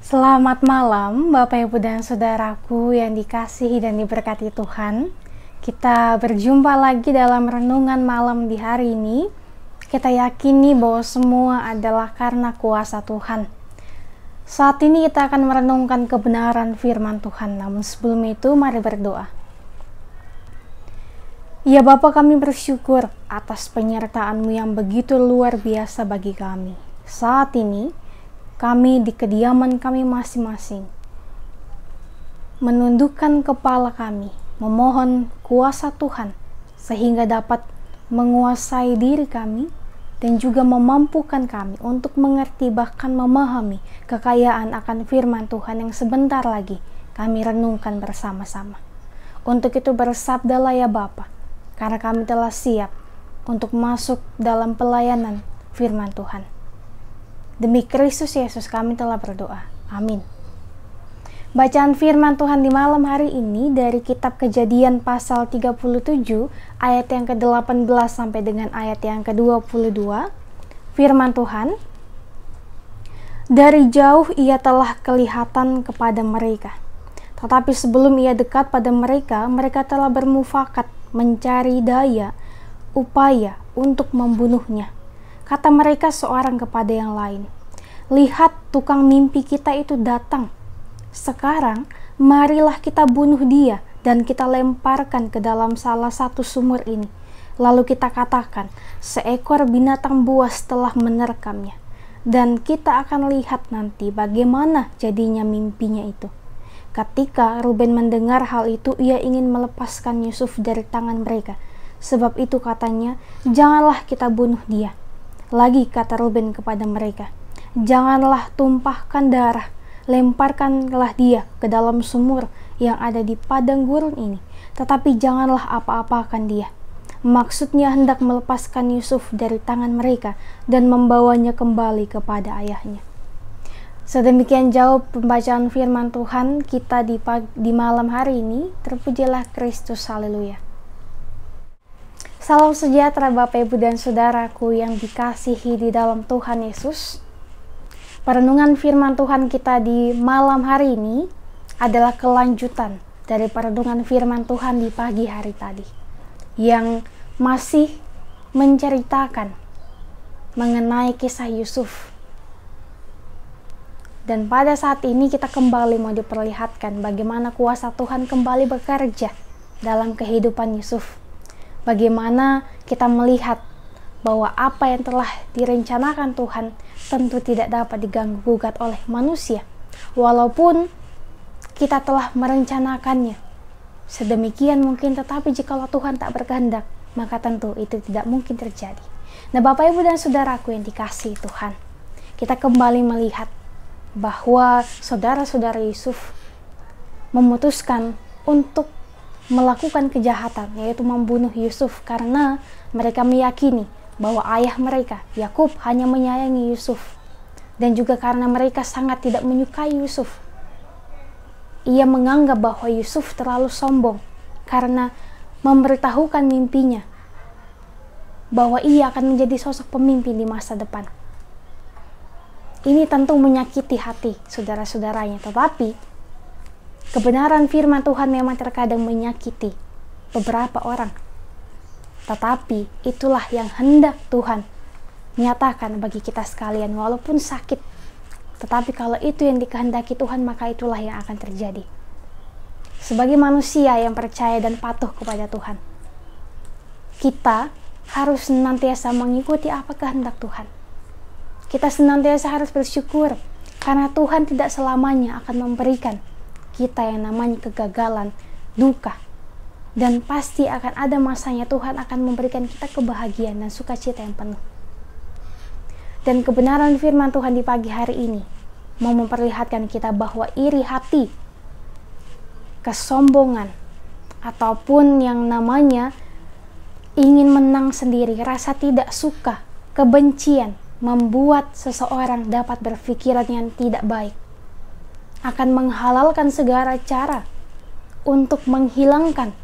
Selamat malam Bapak Ibu dan Saudaraku yang dikasihi dan diberkati Tuhan. Kita berjumpa lagi dalam renungan malam di hari ini. Kita yakini bahwa semua adalah karena kuasa Tuhan. Saat ini kita akan merenungkan kebenaran firman Tuhan. Namun sebelum itu mari berdoa. Ya Bapa, kami bersyukur atas penyertaan-Mu yang begitu luar biasa bagi kami. Saat ini kami di kediaman kami masing-masing menundukkan kepala kami, memohon kuasa Tuhan sehingga dapat menguasai diri kami dan juga memampukan kami untuk mengerti bahkan memahami kekayaan akan firman Tuhan yang sebentar lagi kami renungkan bersama-sama. Untuk itu bersabdalah ya Bapa, karena kami telah siap untuk masuk dalam pelayanan firman Tuhan. Demi Kristus Yesus kami telah berdoa. Amin. Bacaan firman Tuhan di malam hari ini dari kitab Kejadian pasal 37 ayat yang ke-18 sampai dengan ayat yang ke-22. Firman Tuhan, dari jauh ia telah kelihatan kepada mereka. Tetapi sebelum ia dekat pada mereka, mereka telah bermufakat mencari daya, upaya untuk membunuhnya. Kata mereka seorang kepada yang lain, lihat tukang mimpi kita itu datang. Sekarang marilah kita bunuh dia dan kita lemparkan ke dalam salah satu sumur ini. Lalu kita katakan, seekor binatang buas telah menerkamnya. Dan kita akan lihat nanti bagaimana jadinya mimpinya itu. Ketika Ruben mendengar hal itu, ia ingin melepaskan Yusuf dari tangan mereka. Sebab itu katanya, janganlah kita bunuh dia. Lagi kata Ruben kepada mereka, janganlah tumpahkan darah, lemparkanlah dia ke dalam sumur yang ada di padang gurun ini, tetapi janganlah apa-apakan dia. Maksudnya hendak melepaskan Yusuf dari tangan mereka dan membawanya kembali kepada ayahnya. Sedemikian jauh pembacaan firman Tuhan kita di malam hari ini. Terpujilah Kristus, haleluya. Salam sejahtera Bapak Ibu dan Saudaraku yang dikasihi di dalam Tuhan Yesus. Perenungan firman Tuhan kita di malam hari ini adalah kelanjutan dari perenungan firman Tuhan di pagi hari tadi, yang masih menceritakan mengenai kisah Yusuf. Dan pada saat ini kita kembali mau diperlihatkan bagaimana kuasa Tuhan kembali bekerja dalam kehidupan Yusuf. Bagaimana kita melihat bahwa apa yang telah direncanakan Tuhan tentu tidak dapat diganggu gugat oleh manusia. Walaupun kita telah merencanakannya sedemikian mungkin, tetapi jikalau Tuhan tak berkehendak, maka tentu itu tidak mungkin terjadi. Nah Bapak Ibu dan Saudaraku yang dikasihi Tuhan, kita kembali melihat bahwa saudara-saudara Yusuf memutuskan untuk melakukan kejahatan, yaitu membunuh Yusuf, karena mereka meyakini bahwa ayah mereka, Yakub, hanya menyayangi Yusuf, dan juga karena mereka sangat tidak menyukai Yusuf. Ia menganggap bahwa Yusuf terlalu sombong karena memberitahukan mimpinya bahwa ia akan menjadi sosok pemimpin di masa depan. Ini tentu menyakiti hati saudara-saudaranya, tetapi kebenaran firman Tuhan memang terkadang menyakiti beberapa orang. Tetapi itulah yang hendak Tuhan nyatakan bagi kita sekalian, walaupun sakit. Tetapi kalau itu yang dikehendaki Tuhan, maka itulah yang akan terjadi. Sebagai manusia yang percaya dan patuh kepada Tuhan, kita harus senantiasa mengikuti apa kehendak Tuhan. Kita senantiasa harus bersyukur, karena Tuhan tidak selamanya akan memberikan kita yang namanya kegagalan, duka. Dan pasti akan ada masanya Tuhan akan memberikan kita kebahagiaan dan sukacita yang penuh. Dan kebenaran firman Tuhan di pagi hari ini mau memperlihatkan kita bahwa iri hati, kesombongan, ataupun yang namanya ingin menang sendiri, rasa tidak suka, kebencian, membuat seseorang dapat berpikiran yang tidak baik, akan menghalalkan segala cara untuk menghilangkan,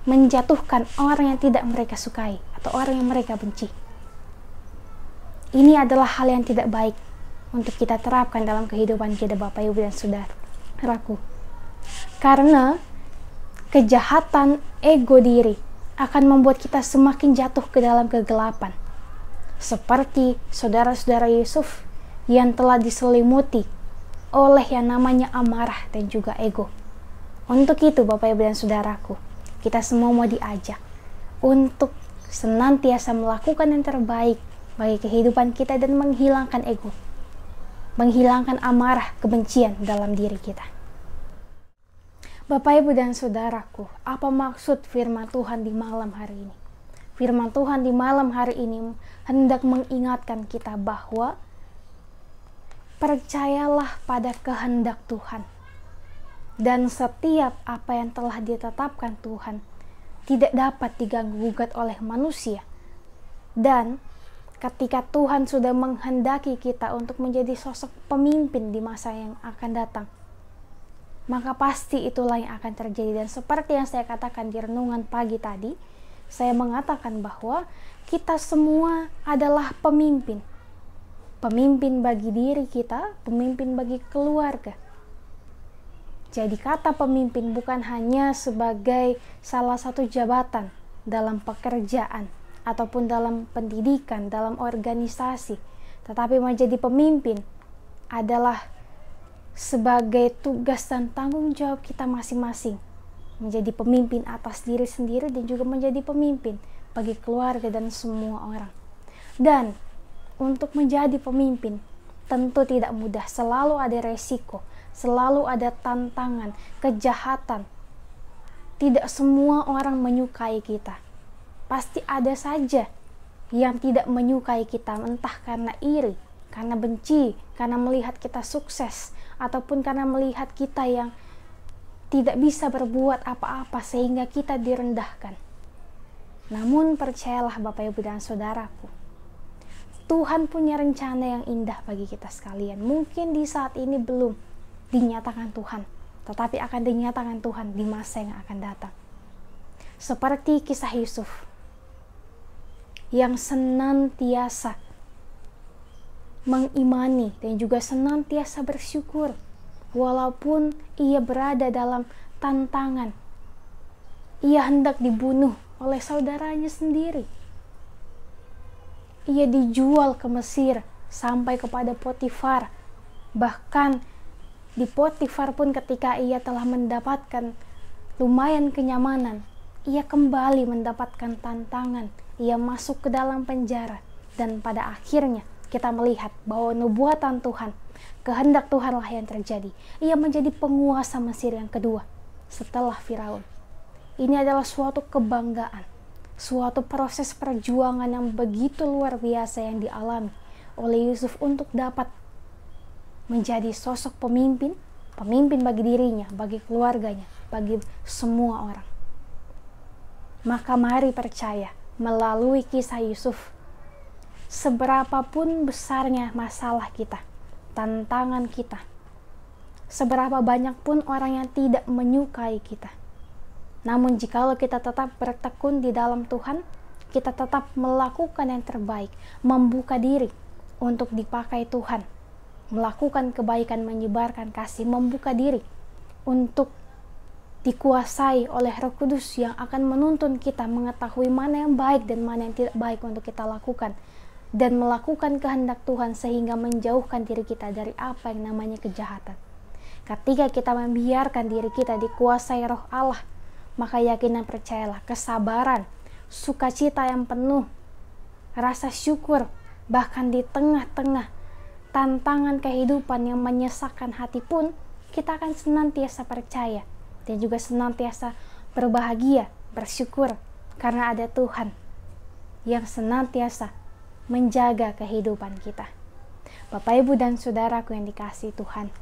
menjatuhkan orang yang tidak mereka sukai atau orang yang mereka benci. Ini adalah hal yang tidak baik, untuk kita terapkan dalam kehidupan kita, Bapak, Ibu, dan saudaraku. Karena kejahatan ego diri akan membuat kita semakin jatuh ke dalam kegelapan. Seperti saudara-saudara Yusuf yang telah diselimuti oleh yang namanya amarah dan juga ego. Untuk itu, Bapak, Ibu, dan saudaraku, kita semua mau diajak untuk senantiasa melakukan yang terbaik bagi kehidupan kita dan menghilangkan ego, menghilangkan amarah, kebencian dalam diri kita. Bapak, Ibu, dan saudaraku, apa maksud firman Tuhan di malam hari ini? Firman Tuhan di malam hari ini hendak mengingatkan kita bahwa percayalah pada kehendak Tuhan. Dan setiap apa yang telah ditetapkan Tuhan tidak dapat diganggu-gugat oleh manusia. Dan ketika Tuhan sudah menghendaki kita untuk menjadi sosok pemimpin di masa yang akan datang, maka pasti itulah yang akan terjadi. Dan seperti yang saya katakan di renungan pagi tadi, saya mengatakan bahwa kita semua adalah pemimpin. Pemimpin bagi diri kita, pemimpin bagi keluarga. Jadi kata pemimpin bukan hanya sebagai salah satu jabatan dalam pekerjaan ataupun dalam pendidikan, dalam organisasi, tetapi menjadi pemimpin adalah sebagai tugas dan tanggung jawab kita masing-masing. Menjadi pemimpin atas diri sendiri dan juga menjadi pemimpin bagi keluarga dan semua orang. Dan untuk menjadi pemimpin tentu tidak mudah, selalu ada resiko, selalu ada tantangan, kejahatan. Tidak semua orang menyukai kita. Pasti ada saja yang tidak menyukai kita, entah karena iri, karena benci, karena melihat kita sukses, ataupun karena melihat kita yang tidak bisa berbuat apa-apa sehingga kita direndahkan. Namun percayalah Bapak, Ibu, dan saudaraku, Tuhan punya rencana yang indah bagi kita sekalian. Mungkin di saat ini belum dinyatakan Tuhan, tetapi akan dinyatakan Tuhan di masa yang akan datang. Seperti kisah Yusuf yang senantiasa mengimani dan juga senantiasa bersyukur walaupun ia berada dalam tantangan. Ia hendak dibunuh oleh saudaranya sendiri. Ia dijual ke Mesir sampai kepada Potifar. Bahkan di Potifar pun ketika ia telah mendapatkan lumayan kenyamanan, ia kembali mendapatkan tantangan. Ia masuk ke dalam penjara. Dan pada akhirnya kita melihat bahwa nubuatan Tuhan, kehendak Tuhanlah yang terjadi. Ia menjadi penguasa Mesir yang kedua setelah Firaun. Ini adalah suatu kebanggaan, suatu proses perjuangan yang begitu luar biasa yang dialami oleh Yusuf untuk dapat menjadi sosok pemimpin bagi dirinya, bagi keluarganya, bagi semua orang. Maka mari percaya melalui kisah Yusuf, seberapapun besarnya masalah kita, tantangan kita, seberapa banyak pun orang yang tidak menyukai kita, namun jikalau kita tetap bertekun di dalam Tuhan, kita tetap melakukan yang terbaik, membuka diri untuk dipakai Tuhan, melakukan kebaikan, menyebarkan kasih, membuka diri untuk dikuasai oleh Roh Kudus yang akan menuntun kita mengetahui mana yang baik dan mana yang tidak baik untuk kita lakukan, dan melakukan kehendak Tuhan sehingga menjauhkan diri kita dari apa yang namanya kejahatan. Ketika kita membiarkan diri kita dikuasai Roh Allah, maka yakin dan percayalah kesabaran, sukacita yang penuh, rasa syukur, bahkan di tengah-tengah tantangan kehidupan yang menyesakkan hati pun, kita akan senantiasa percaya dan juga senantiasa berbahagia, bersyukur karena ada Tuhan yang senantiasa menjaga kehidupan kita. Bapak, Ibu, dan saudaraku yang dikasihi Tuhan,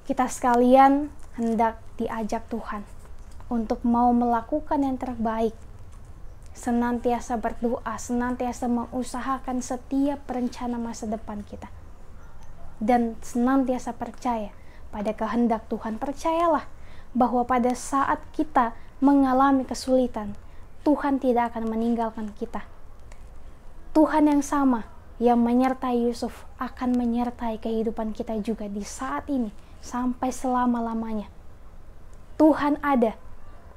kita sekalian hendak diajak Tuhan untuk mau melakukan yang terbaik, senantiasa berdoa, senantiasa mengusahakan setiap rencana masa depan kita, dan senantiasa percaya pada kehendak Tuhan. Percayalah bahwa pada saat kita mengalami kesulitan, Tuhan tidak akan meninggalkan kita. Tuhan yang sama yang menyertai Yusuf akan menyertai kehidupan kita juga di saat ini sampai selama-lamanya. Tuhan ada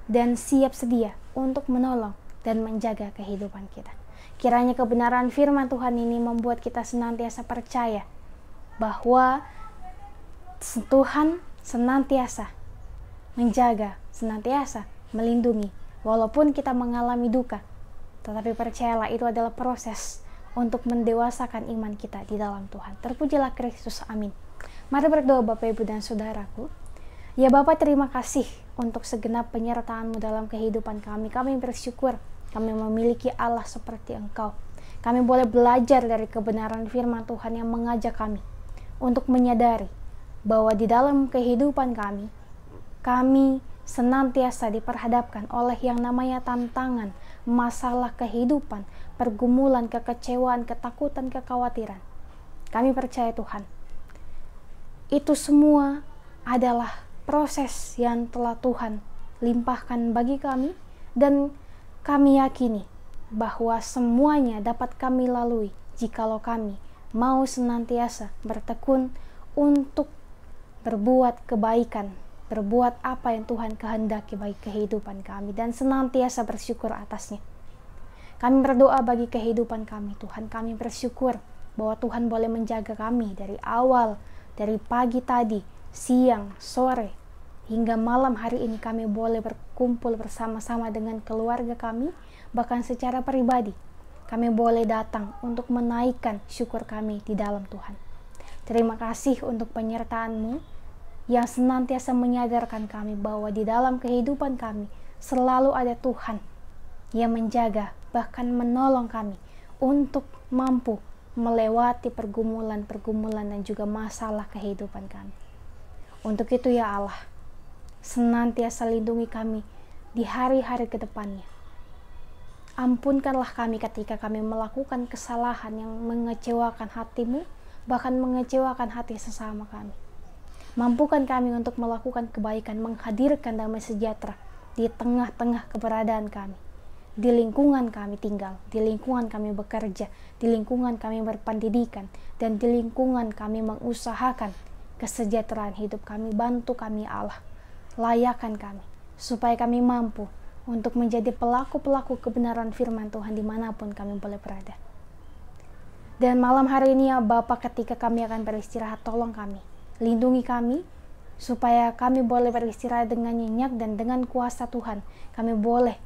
dan siap sedia untuk menolong dan menjaga kehidupan kita. Kiranya kebenaran firman Tuhan ini membuat kita senantiasa percaya bahwa Tuhan senantiasa menjaga, senantiasa melindungi. Walaupun kita mengalami duka, tetapi percayalah itu adalah proses untuk mendewasakan iman kita di dalam Tuhan. Terpujilah Kristus, amin. Mari berdoa Bapak, Ibu, dan Saudaraku. Ya Bapak, terima kasih untuk segenap penyertaan-Mu dalam kehidupan kami. Kami bersyukur kami memiliki Allah seperti Engkau. Kami boleh belajar dari kebenaran firman Tuhan yang mengajak kami untuk menyadari bahwa di dalam kehidupan kami senantiasa diperhadapkan oleh yang namanya tantangan, masalah kehidupan, pergumulan, kekecewaan, ketakutan, kekhawatiran. Kami percaya Tuhan, itu semua adalah proses yang telah Tuhan limpahkan bagi kami, dan kami yakini bahwa semuanya dapat kami lalui jikalau kami mau senantiasa bertekun untuk berbuat kebaikan, berbuat apa yang Tuhan kehendaki bagi kehidupan kami, dan senantiasa bersyukur atasnya. Kami berdoa bagi kehidupan kami, Tuhan. Kami bersyukur bahwa Tuhan boleh menjaga kami dari awal, dari pagi tadi, siang, sore, hingga malam hari ini kami boleh berkumpul bersama-sama dengan keluarga kami, bahkan secara pribadi. Kami boleh datang untuk menaikkan syukur kami di dalam Tuhan. Terima kasih untuk penyertaan-Mu yang senantiasa menyadarkan kami bahwa di dalam kehidupan kami selalu ada Tuhan yang menjaga, bahkan menolong kami untuk mampu melewati pergumulan-pergumulan dan juga masalah kehidupan kami. Untuk itu ya Allah, senantiasa lindungi kami di hari-hari ke depannya. Ampunkanlah kami ketika kami melakukan kesalahan yang mengecewakan hati-Mu, bahkan mengecewakan hati sesama kami. Mampukan kami untuk melakukan kebaikan, menghadirkan damai sejahtera di tengah-tengah keberadaan kami, di lingkungan kami tinggal, di lingkungan kami bekerja, di lingkungan kami berpendidikan, dan di lingkungan kami mengusahakan kesejahteraan hidup kami. Bantu kami Allah, layakan kami, supaya kami mampu untuk menjadi pelaku-pelaku kebenaran firman Tuhan dimanapun kami boleh berada. Dan malam hari ini ya Bapak, ketika kami akan beristirahat, tolong kami, lindungi kami, supaya kami boleh beristirahat dengan nyenyak, dan dengan kuasa Tuhan kami boleh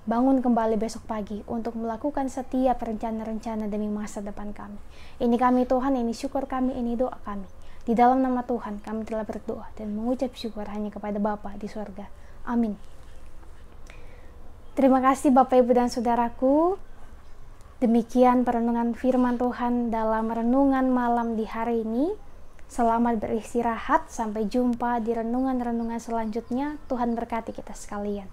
bangun kembali besok pagi untuk melakukan setiap rencana-rencana demi masa depan kami. Ini kami Tuhan, ini syukur kami, ini doa kami. Di dalam nama Tuhan kami telah berdoa dan mengucap syukur hanya kepada Bapa di surga. Amin. Terima kasih Bapak, Ibu, dan Saudaraku. Demikian perenungan firman Tuhan dalam renungan malam di hari ini. Selamat beristirahat, sampai jumpa di renungan-renungan selanjutnya. Tuhan berkati kita sekalian.